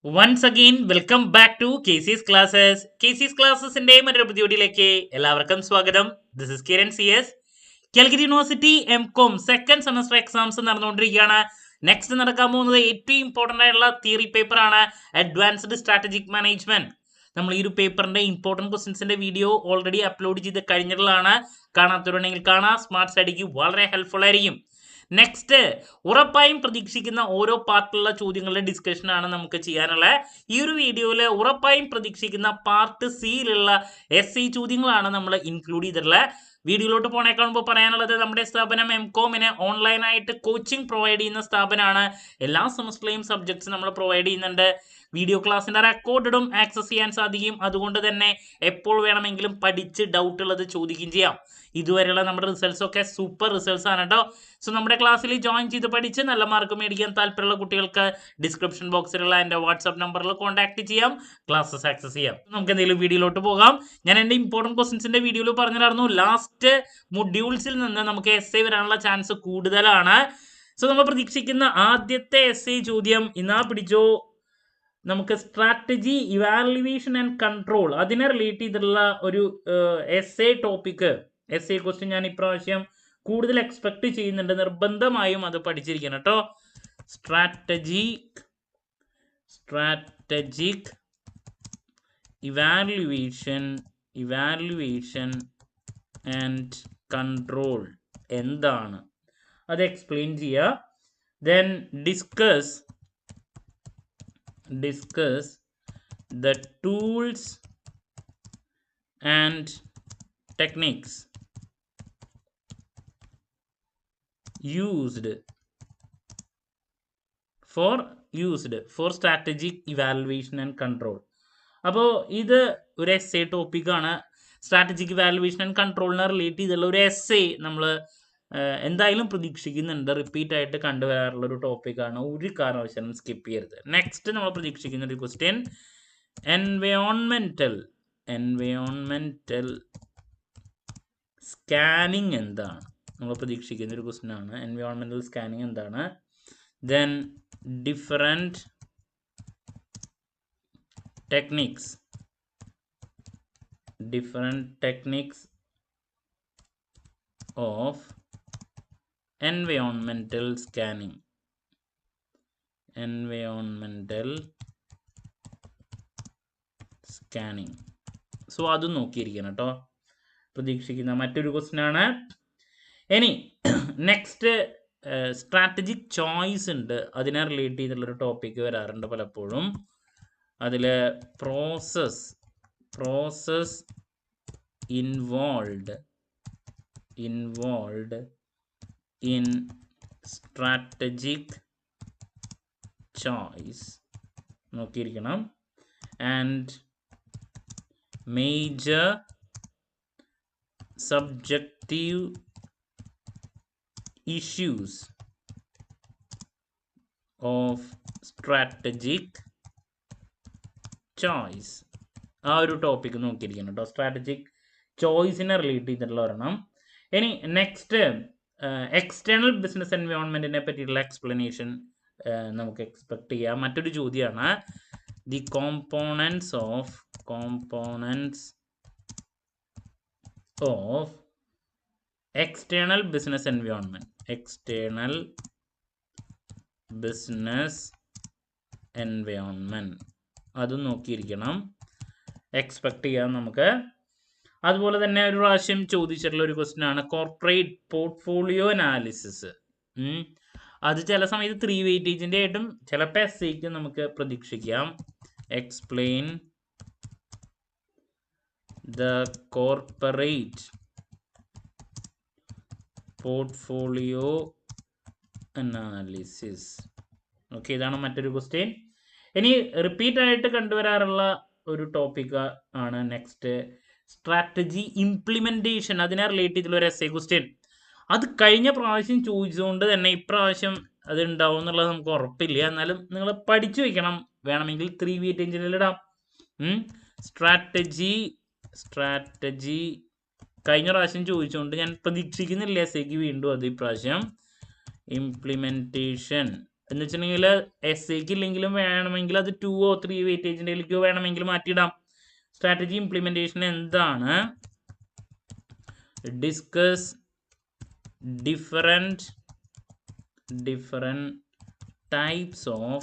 Once again, welcome back to KC's Classes. KC's Classesന്റെ മറ്റൊരു പുതിയ വീഡിയോയിലേക്ക് എല്ലാവർക്കും സ്വാഗതം. This is Kiran CS. Calicut university M.Com second semester exams നടന്നുകൊണ്ടിരിക്കുകയാണ്. നെക്സ്റ്റ് നടക്കാൻ പോകുന്നത് ഏറ്റവും ഇമ്പോർട്ടൻ്റ് ആയിട്ടുള്ള തിയറി പേപ്പറാണ് അഡ്വാൻസ്ഡ് സ്ട്രാറ്റജിക് മാനേജ്മെന്റ്. നമ്മൾ ഈ ഒരു പേപ്പറിന്റെ ഇമ്പോർട്ടൻറ്റ് ക്വസ്റ്റ്യൻസിന്റെ വീഡിയോ ഓൾറെഡി അപ്ലോഡ് ചെയ്ത് കഴിഞ്ഞിട്ടുള്ളതാണ്. കാണാത്തവരുണ്ടെങ്കിൽ കാണാം. സ്മാർട്ട് സ്റ്റഡിക്ക് വളരെ ഹെൽപ്ഫുൾ ആയിരിക്കും. നെക്സ്റ്റ് ഉറപ്പായും പ്രതീക്ഷിക്കുന്ന ഓരോ പാർട്ടിലുള്ള ചോദ്യങ്ങളുടെ ഡിസ്കഷനാണ് നമുക്ക് ചെയ്യാനുള്ളത്. ഈ ഒരു വീഡിയോയിൽ ഉറപ്പായും പ്രതീക്ഷിക്കുന്ന പാർട്ട് സിയിലുള്ള SE ചോദ്യങ്ങളാണ് നമ്മൾ ഇൻക്ലൂഡ് ചെയ്തിട്ടുള്ളത്. വീഡിയോയിലോട്ട് പോണേക്കാൾ മുമ്പ് പറയാനുള്ളത് നമ്മുടെ സ്ഥാപനം M.Com-ന് ഓൺലൈനായിട്ട് കോച്ചിങ് പ്രൊവൈഡ് ചെയ്യുന്ന സ്ഥാപനമാണ്. എല്ലാ സെമസ്റ്ററിലെയും സബ്ജക്ട്സ് നമ്മൾ പ്രൊവൈഡ് ചെയ്യുന്നുണ്ട്. വീഡിയോ ക്ലാസ്സിൻ്റെ റെക്കോർഡും ആക്സസ് ചെയ്യാൻ സാധിക്കും. അതുകൊണ്ട് തന്നെ എപ്പോൾ വേണമെങ്കിലും പഠിച്ച് ഡൗട്ട് ഉള്ളത് ചോദിക്കുകയും ചെയ്യാം. ഇതുവരെയുള്ള നമ്മുടെ റിസൾട്ട്സ് ഒക്കെ സൂപ്പർ റിസൾട്ട്സ് ആണ് കേട്ടോ. സോ നമ്മുടെ ക്ലാസ്സിൽ ജോയിൻ ചെയ്ത് പഠിച്ച് നല്ല മാർക്ക് മേടിക്കാൻ താല്പര്യമുള്ള കുട്ടികൾക്ക് ഡിസ്ക്രിപ്ഷൻ ബോക്സിലുള്ള എൻ്റെ വാട്സാപ്പ് നമ്പറിൽ കോൺടാക്ട് ചെയ്യാം, ക്ലാസ്സസ് ആക്സസ് ചെയ്യാം. നമുക്ക് എന്തെങ്കിലും വീഡിയോയിലോട്ട് പോകാം. ഞാൻ എൻ്റെ ഇമ്പോർട്ടൻറ്റ് ക്വസ്റ്റ്യൻസിൻ്റെ വീഡിയോയിൽ പറഞ്ഞിട്ടുണ്ടായിരുന്നു ലാസ്റ്റ് മൊഡ്യൂൾസിൽ നിന്ന് നമുക്ക് essay വരാനുള്ള ചാൻസ് കൂടുതലാണ്. സോ നമ്മൾ പ്രതീക്ഷിക്കുന്ന ആദ്യത്തെ essay ചോദ്യം ഇന്നാ പിടിച്ചോ. നമുക്ക് സ്ട്രാറ്റജി ഇവാലുവേഷൻ ആൻഡ് കൺട്രോൾ അതിനെ റിലേറ്റ് ചെയ്തിട്ടുള്ള ഒരു essay ടോപ്പിക്ക് essay ക്വസ്റ്റ്യൻ ഞാൻ ഇപ്രാവശ്യം കൂടുതൽ എക്സ്പെക്ട് ചെയ്യുന്നുണ്ട്. നിർബന്ധമായും അത് പഠിച്ചിരിക്കണം കേട്ടോ. സ്ട്രാറ്റജിക് ഇവാലുവേഷൻ ആൻഡ് കൺട്രോൾ എന്താണ് അത് എക്സ്പ്ലെയിൻ ചെയ്യുക. Then discuss the tools and techniques used for strategic evaluation and control. അപ്പോൾ ഇത് ഒരു essay ടോപ്പിക്കാണ്. സ്ട്രാറ്റജിക് ഇവാലുവേഷൻ ആൻഡ് കൺട്രോളിനെ റിലേറ്റ് ചെയ്തുള്ള ഒരു essay നമ്മൾ എന്തായാലും പ്രതീക്ഷിക്കുന്നുണ്ട്. റിപ്പീറ്റ് ആയിട്ട് കണ്ടുവരാറുള്ള ഒരു ടോപ്പിക്കാണ്. ഒരു കാരണവശാലും സ്കിപ്പ് ചെയ്യരുത്. നെക്സ്റ്റ് നമ്മൾ പ്രതീക്ഷിക്കുന്ന ഒരു ക്വസ്റ്റ്യൻ എൻവയോൺമെന്റൽ സ്കാനിങ് എന്താണ് നമ്മൾ പ്രതീക്ഷിക്കുന്ന ഒരു ക്വസ്റ്റ്യൻ ആണ്. എൻവയോൺമെന്റൽ സ്കാനിങ് എന്താണ്. Then different techniques of environmental scanning. So അതും നോക്കിയിരിക്കണം കേട്ടോ. പ്രതീക്ഷിക്കുന്ന മറ്റൊരു ക്വസ്റ്റ്യൻ ആണ്. ഇനി നെക്സ്റ്റ് സ്ട്രാറ്റജിക് ചോയ്സ് ഉണ്ട്. അതിനെ റിലേറ്റ് ചെയ്തിട്ടുള്ളൊരു ടോപ്പിക്ക് വരാറുണ്ട് പലപ്പോഴും. അതിൽ process involve in strategic choice നോക്കിയിരിക്കണം. and major subjective issues of strategic choice ആ ഒരു ടോപ്പിക്ക് നോക്കിയിരിക്കണം കേട്ടോ. സ്ട്രാറ്റജിക് ചോയ്സിനെ റിലേറ്റ് ചെയ്തിട്ടുള്ള ഒരെണ്ണം. ഇനി നെക്സ്റ്റ് എക്സ്റ്റേണൽ ബിസിനസ് എൻവയോൺമെന്റിനെ പറ്റിയിട്ടുള്ള എക്സ്പ്ലനേഷൻ നമുക്ക് എക്സ്പെക്ട് ചെയ്യാം. മറ്റൊരു ചോദ്യമാണ് the components of external business environment അതും നോക്കിയിരിക്കണം. എക്സ്പെക്ട് ചെയ്യാം നമുക്ക്. അതുപോലെ തന്നെ ഒരു പ്രാവശ്യം ചോദിച്ചിട്ടുള്ള ഒരു ക്വസ്റ്റ്യൻ ആണ് കോർപ്പറേറ്റ് പോർട്ട്ഫോളിയോ അനാലിസിസ്. അത് ചില സമയത്ത് 3 വെയിറ്റേജിൻ്റെ ആയിട്ടും ചിലപ്പോൾ essayക്ക് നമുക്ക് പ്രതീക്ഷിക്കാം. Explain the corporate portfolio analysis. Okay, ഇതാണ് മറ്റൊരു ക്വസ്റ്റ്യൻ. ഇനി റിപ്പീറ്റ് ആയിട്ട് കണ്ടുവരാറുള്ള ഒരു ടോപ്പിക്ക് ആണ് നെക്സ്റ്റ് സ്ട്രാറ്റജി ഇംപ്ലിമെന്റേഷൻ. അതിനെ റിലേറ്റ് ചെയ്തിട്ടുള്ള ഒരു essay ക്വസ്റ്റ്യൻ. അത് കഴിഞ്ഞ പ്രാവശ്യം ചോദിച്ചുകൊണ്ട് തന്നെ ഇപ്രാവശ്യം അത് ഉണ്ടാവും എന്നുള്ളത് നമുക്ക് ഉറപ്പില്ല. എന്നാലും നിങ്ങൾ പഠിച്ചു വെക്കണം. വേണമെങ്കിൽ 3 വെയിറ്റേജിൽ ഇടാം. സ്ട്രാറ്റജി കഴിഞ്ഞ പ്രാവശ്യം ചോദിച്ചുകൊണ്ട് ഞാൻ പ്രതീക്ഷിക്കുന്നില്ല essayക്ക് വീണ്ടും അത് ഇപ്രാവശ്യം ഇംപ്ലിമെന്റേഷൻ എന്ന് വെച്ചിട്ടുണ്ടെങ്കിൽ എസ്ഐക്ക് ഇല്ലെങ്കിലും വേണമെങ്കിൽ അത് 2 or 3 വെയിറ്റേജിൻ്റെയിലേക്കോ വേണമെങ്കിൽ മാറ്റിയിടാം. സ്ട്രാറ്റജി ഇംപ്ലിമെൻറ്റേഷൻ എന്താണ്? Discuss different types of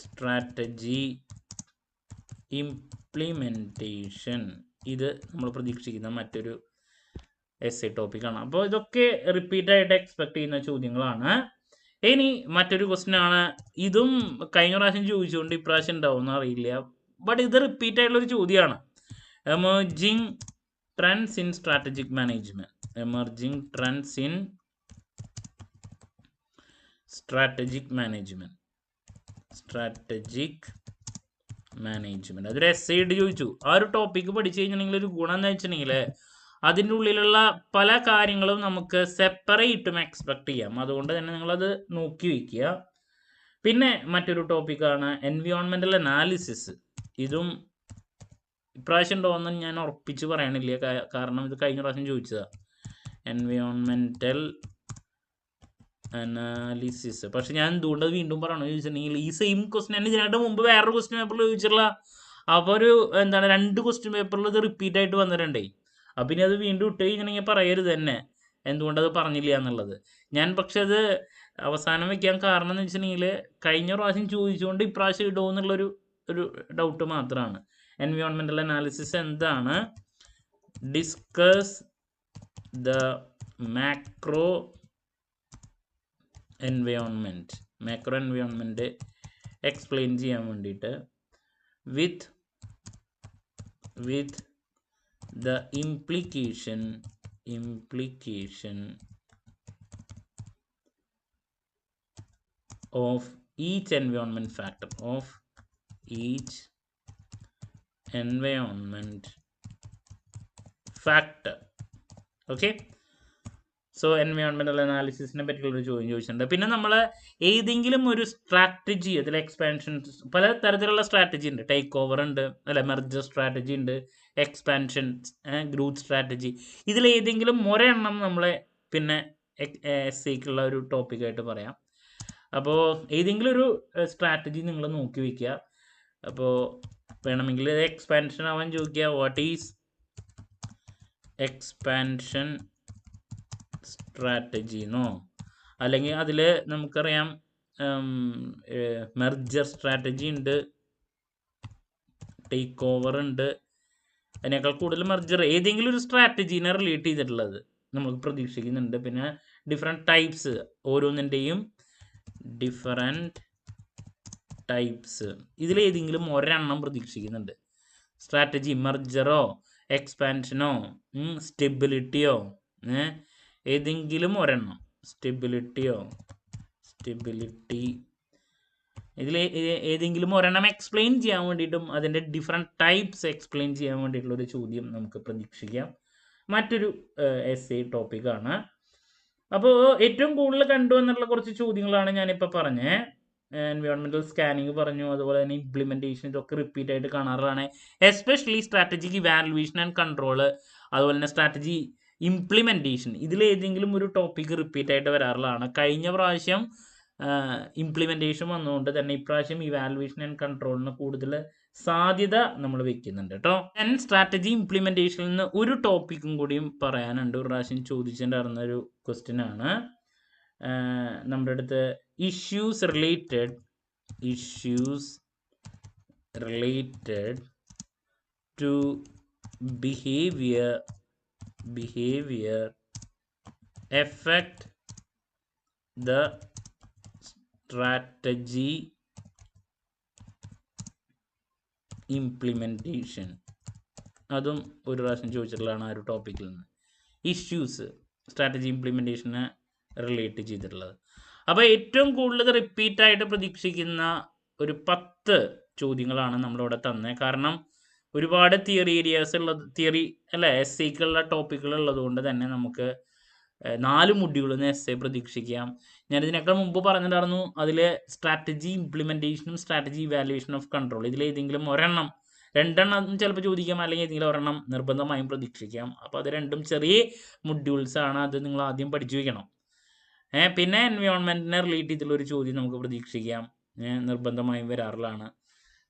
strategy implementation. ഇത് നമ്മൾ പ്രതീക്ഷിക്കുന്ന മറ്റൊരു എസ്ഐ ടോപ്പിക്കാണ്. അപ്പോൾ ഇതൊക്കെ റിപ്പീറ്റ് ആയിട്ട് എക്സ്പെക്ട് ചെയ്യുന്ന ചോദ്യങ്ങളാണ്. ഇനി മറ്റൊരു ക്വസ്റ്റ്യൻ ആണ്, ഇതും കഴിഞ്ഞ പ്രാവശ്യം ചോദിച്ചുകൊണ്ട് ഇപ്രാവശ്യം ഉണ്ടാവുമെന്ന് അറിയില്ല, ബട്ട് ഇത് റിപ്പീറ്റ് ആയിട്ടുള്ളൊരു ചോദ്യമാണ്. Emerging trends in strategic management. Emerging trends in strategic management. അതൊരു എസ് ആയിട്ട് ചോദിച്ചു. ആ ഒരു ടോപ്പിക്ക് പഠിച്ചു കഴിഞ്ഞിട്ടുണ്ടെങ്കിൽ ഒരു ഗുണം എന്ന് വെച്ചിട്ടുണ്ടെങ്കിൽ അതിൻ്റെ ഉള്ളിലുള്ള പല കാര്യങ്ങളും നമുക്ക് സെപ്പറേറ്റും എക്സ്പെക്ട് ചെയ്യാം. അതുകൊണ്ട് തന്നെ നിങ്ങളത് നോക്കി വയ്ക്കുക. പിന്നെ മറ്റൊരു ടോപ്പിക്കാണ് എൻവയോൺമെൻ്റൽ അനാലിസിസ്. ഇതും ഇപ്രാവശ്യം ഉണ്ടോയെന്ന് ഞാൻ ഉറപ്പിച്ച് പറയണില്ല, കാരണം ഇത് കഴിഞ്ഞ പ്രാവശ്യം ചോദിച്ചതാണ്. എൻവയോൺമെൻ്റൽ അനാലിസിസ്. പക്ഷെ ഞാൻ എന്തുകൊണ്ട് വീണ്ടും പറയണമെന്ന് ചോദിച്ചിട്ടുണ്ടെങ്കിൽ ഈ സെയിം ക്വസ്റ്റ്യൻ തന്നെ ഇതിനായിട്ട് മുമ്പ് വേറൊരു ക്വസ്റ്റ്യൻ പേപ്പറിൽ ചോദിച്ചിട്ടുള്ള, അപ്പോൾ ഒരു 2 ക്വസ്റ്റ്യൻ പേപ്പറിൽ ഇത് റിപ്പീറ്റ് ആയിട്ട് വന്നിട്ടുണ്ടേ. അപ്പം ഇനി അത് വീണ്ടും ഇട്ട് കഴിഞ്ഞിട്ടുണ്ടെങ്കിൽ പറയരുത് തന്നെ എന്തുകൊണ്ടത് പറഞ്ഞില്ല എന്നുള്ളത്. ഞാൻ പക്ഷെ അത് അവസാനം വെക്കാൻ കാരണം എന്ന് വെച്ചിട്ടുണ്ടെങ്കിൽ കഴിഞ്ഞ പ്രാവശ്യം ചോദിച്ചുകൊണ്ട് ഇപ്രാവശ്യം ഇടുമോ എന്നുള്ളൊരു ഡൗട്ട് മാത്രമാണ്. എൻവയോൺമെൻ്റൽ അനാലിസിസ് എന്താണ്? Discuss the macro environment explain ചെയ്യാൻ വേണ്ടിയിട്ട് with the implication of each environment factor. Okay, so എൻവയോൺമെൻ്റൽ അനാലിസിസിനെ പറ്റിയുള്ളൊരു ചോദ്യം ചോദിച്ചിട്ടുണ്ട്. പിന്നെ നമ്മൾ ഏതെങ്കിലും ഒരു സ്ട്രാറ്റജി, അതിൽ എക്സ്പാൻഷൻ, പല തരത്തിലുള്ള സ്ട്രാറ്റജി ഉണ്ട്. ടേക്ക് ഓവർ ഉണ്ട്, അല്ല മെർജർ സ്ട്രാറ്റജി ഉണ്ട്, എക്സ്പാൻഷൻ, ഗ്രൂത്ത് സ്ട്രാറ്റജി. ഇതിലേതെങ്കിലും ഒരെണ്ണം നമ്മളെ പിന്നെ എസ് സിക്കുള്ള ഒരു ടോപ്പിക്കായിട്ട് പറയാം. അപ്പോൾ ഏതെങ്കിലും ഒരു സ്ട്രാറ്റജി നിങ്ങൾ നോക്കി വയ്ക്കുക. അപ്പോൾ വേണമെങ്കിൽ എക്സ്പാൻഷൻ ആവാൻ ചോദിക്കുക, വാട്ട് ഈസ് എക്സ്പാൻഷൻ സ്ട്രാറ്റജി എന്നോ, അല്ലെങ്കിൽ അതിൽ നമുക്കറിയാം മെർജർ സ്ട്രാറ്റജി ഉണ്ട്, ടേക്ക് ഓവർ ഉണ്ട്. അതിനേക്കാൾ കൂടുതൽ മെർജർ, ഏതെങ്കിലും ഒരു സ്ട്രാറ്റജീനെ റിലേറ്റ് ചെയ്തിട്ടുള്ളത് നമുക്ക് പ്രതീക്ഷിക്കുന്നുണ്ട്. പിന്നെ ഡിഫറെൻറ്റ് ടൈപ്സ്, ഓരോന്നിൻ്റെയും ഡിഫറെൻറ്റ് ടൈപ്സ്, ഇതിലേതെങ്കിലും ഒരെണ്ണം പ്രതീക്ഷിക്കുന്നുണ്ട്. സ്ട്രാറ്റജി മെർജറോ എക്സ്പാൻഷനോ സ്റ്റെബിലിറ്റിയോ, ഏതെങ്കിലും ഒരെണ്ണം, സ്റ്റെബിലിറ്റി, ഇതിൽ ഏതെങ്കിലും ഒരെണ്ണം എക്സ്പ്ലെയിൻ ചെയ്യാൻ വേണ്ടിയിട്ടും അതിൻ്റെ ഡിഫറെൻറ്റ് ടൈപ്സ് എക്സ്പ്ലെയിൻ ചെയ്യാൻ വേണ്ടിയിട്ടുള്ളൊരു ചോദ്യം നമുക്ക് പ്രതീക്ഷിക്കാം. മറ്റൊരു എസ് എ ടോപ്പിക്കാണ്. അപ്പോൾ ഏറ്റവും കൂടുതൽ കണ്ടുവന്നുള്ള കുറച്ച് ചോദ്യങ്ങളാണ് ഞാനിപ്പോൾ പറഞ്ഞത്. എൻവയോൺമെൻറ്റൽ സ്കാനിങ് പറഞ്ഞു, അതുപോലെ തന്നെ ഇംപ്ലിമെൻറ്റേഷൻ, ഇതൊക്കെ റിപ്പീറ്റ് ആയിട്ട് കാണാറുള്ളതാണ്. Especially strategic evaluation and control, അതുപോലെ തന്നെ സ്ട്രാറ്റജി ഇംപ്ലിമെൻറ്റേഷൻ, ഇതിലേതെങ്കിലും ഒരു ടോപ്പിക്ക് റിപ്പീറ്റ് ആയിട്ട് വരാറുള്ളതാണ്. കഴിഞ്ഞ പ്രാവശ്യം ഇംപ്ലിമെൻറ്റേഷൻ വന്നുകൊണ്ട് തന്നെ ഇപ്രാവശ്യം ഇവാലുവേഷൻ ആൻഡ് കൺട്രോളിന് കൂടുതൽ സാധ്യത നമ്മൾ വെക്കുന്നുണ്ട് കേട്ടോ. ഞാൻ സ്ട്രാറ്റജി ഇംപ്ലിമെൻറ്റേഷനിൽ നിന്ന് ഒരു ടോപ്പിക്കും കൂടിയും പറയാനുണ്ട്. ഒരു പ്രാവശ്യം ചോദിച്ചിട്ടുണ്ടായിരുന്നൊരു ക്വസ്റ്റ്യൻ ആണ് നമ്മുടെ അടുത്ത്. Issues related to behavior affect the strategy implementation. അതും ഒരു പ്രാവശ്യം ചോദിച്ചിട്ടുള്ളതാണ് ആ ഒരു ടോപ്പിക്കിൽ നിന്ന്. ഇഷ്യൂസ് സ്ട്രാറ്റജി ഇംപ്ലിമെൻറ്റേഷനെ റിലേറ്റ് ചെയ്തിട്ടുള്ളത്. അപ്പോൾ ഏറ്റവും കൂടുതൽ റിപ്പീറ്റായിട്ട് പ്രതീക്ഷിക്കുന്ന ഒരു 10 ചോദ്യങ്ങളാണ് നമ്മളിവിടെ തന്നെ. കാരണം ഒരുപാട് തിയറി അല്ല എസ് സിക്കുള്ള ടോപ്പിക്കുകൾ ഉള്ളതുകൊണ്ട് തന്നെ നമുക്ക് 4 മൊഡ്യൂളിൽ നിന്ന് എസ് എ പ്രതീക്ഷിക്കാം. ഞാനിതിനേക്കാൾ മുമ്പ് പറഞ്ഞിട്ടായിരുന്നു അതിൽ സ്ട്രാറ്റജി ഇംപ്ലിമെൻറ്റേഷനും സ്ട്രാറ്റജി ഇവാലുവേഷൻ ഓഫ് കൺട്രോൾ, ഇതിലേതെങ്കിലും ഒരെണ്ണം, 2 എണ്ണം ചിലപ്പോൾ ചോദിക്കാം, അല്ലെങ്കിൽ ഏതെങ്കിലും ഒരെണ്ണം നിർബന്ധമായും പ്രതീക്ഷിക്കാം. അപ്പോൾ അത് രണ്ടും ചെറിയ മൊഡ്യൂൾസാണ്, അത് നിങ്ങൾ ആദ്യം പഠിച്ചു വയ്ക്കണം. പിന്നെ എൻവയോൺമെൻറ്റിനെ റിലേറ്റ് ചെയ്തിട്ടുള്ള ഒരു ചോദ്യം നമുക്ക് പ്രതീക്ഷിക്കാം, നിർബന്ധമായും വരാറുള്ളതാണ്.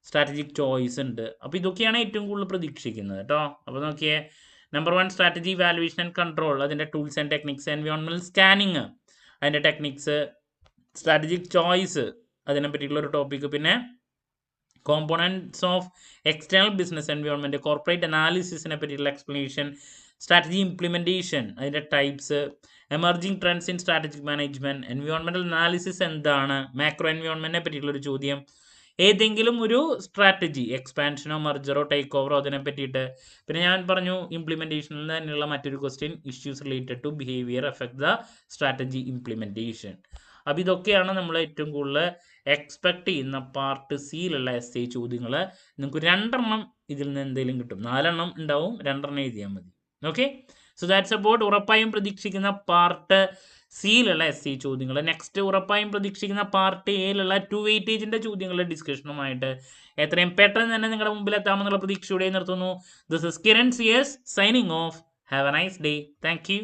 സ്ട്രാറ്റജിക് ചോയ്സ് ഉണ്ട്. അപ്പോൾ ഇതൊക്കെയാണ് ഏറ്റവും കൂടുതൽ പ്രതീക്ഷിക്കുന്നത് കേട്ടോ. അപ്പോൾ നോക്കിയേ, number 1 strategy valuation and control, അതിൻ്റെ tools and techniques. Environmental scanning, അതിൻ്റെ ടെക്നിക്സ്. സ്ട്രാറ്റജിക് ചോയ്സ്, അതിനെ പറ്റിയിട്ടുള്ള ഒരു ടോപ്പിക്ക്. പിന്നെ components of external business environment, corporate അനാലിസിസിനെ പറ്റിയിട്ടുള്ള എക്സ്പ്ലനേഷൻ. സ്ട്രാറ്റജി ഇംപ്ലിമെൻറ്റേഷൻ, അതിൻ്റെ types. Emerging trends in strategic management. Environmental analysis എന്താണ്, മാക്രോ എൻവയോൺമെൻറ്റിനെ പറ്റിയിട്ടുള്ളൊരു ചോദ്യം. ഏതെങ്കിലും ഒരു സ്ട്രാറ്റജി, എക്സ്പാൻഷനോ മെർജറോ ടേക്ക് ഓവറോ, അതിനെ പറ്റിയിട്ട്. പിന്നെ ഞാൻ പറഞ്ഞു ഇംപ്ലിമെൻറ്റേഷനിൽ തന്നെയുള്ള മറ്റൊരു question, issues related to behavior affect the strategy implementation. അപ്പോൾ ഇതൊക്കെയാണ് നമ്മൾ ഏറ്റവും കൂടുതൽ എക്സ്പെക്ട് ചെയ്യുന്ന പാർട്ട് സിയിലുള്ള എസ്സേ ചോദ്യങ്ങൾ. നിങ്ങൾക്ക് 2 എണ്ണം ഇതിൽ നിന്ന് എന്തെങ്കിലും കിട്ടും. 4 എണ്ണം ഉണ്ടാവും, 2 എണ്ണം എഴുതിയാൽ മതി. ഓക്കെ, സോ ദാറ്റ്സ് അബൌട്ട് ഉറപ്പായും പ്രതീക്ഷിക്കുന്ന പാർട്ട് സിയിലുള്ള എസ്സേ ചോദ്യങ്ങൾ. നെക്സ്റ്റ് ഉറപ്പായും പ്രതീക്ഷിക്കുന്ന പാർട്ട് എയിലുള്ള 2 വെയിറ്റേജിൻ്റെ ചോദ്യങ്ങളുടെ ഡിസ്കഷനുമായിട്ട് എത്രയും പെട്ടെന്ന് തന്നെ നിങ്ങളുടെ മുമ്പിൽ എത്താമെന്നുള്ള പ്രതീക്ഷയോടെ നിർത്തുന്നു. This is Kiran CS signing off. Have a nice day. Thank U.